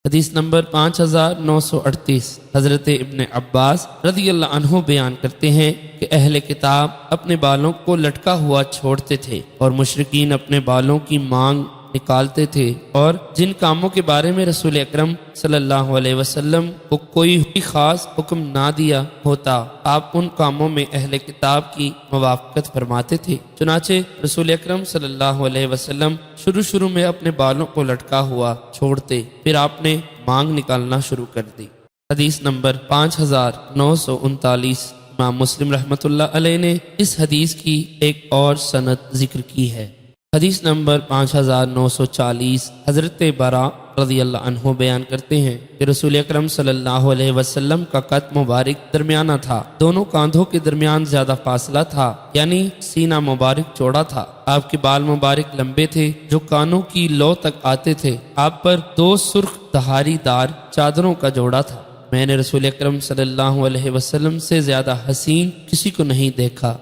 حدیث نمبر 5938 حضرت ابن عباس رضی اللہ عنہ بیان کرتے ہیں کہ اہل کتاب اپنے بالوں کو لٹکا ہوا چھوڑتے تھے اور مشرکین اپنے بالوں کی مانگ نکالتے تھے، اور جن کاموں کے بارے میں رسول اکرم صلی اللہ علیہ وسلم کو کوئی خاص حکم نہ دیا ہوتا، آپ ان کاموں میں اہل کتاب کی موافقت فرماتے تھے۔ چنانچہ رسول اکرم صلی اللہ علیہ وسلم شروع میں اپنے بالوں کو لٹکا ہوا چھوڑتے، پھر آپ نے مانگ نکالنا شروع کر دی۔ حدیث نمبر 5939 امام مسلم رحمۃ اللہ علیہ نے اس حدیث کی ایک اور سند ذکر کی ہے۔ حدیث نمبر 5940 حضرت برا رضی اللہ عنہ بیان کرتے ہیں کہ رسول اکرم صلی اللہ علیہ وسلم کا قد مبارک درمیانہ تھا، دونوں کاندھوں کے درمیان زیادہ فاصلہ تھا، یعنی سینہ مبارک چوڑا تھا۔ آپ کے بال مبارک لمبے تھے جو کانوں کی لو تک آتے تھے۔ آپ پر 2 سرخ دھاری دار چادروں کا جوڑا تھا۔ میں نے رسول اکرم صلی اللہ علیہ وسلم سے زیادہ حسین کسی کو نہیں دیکھا۔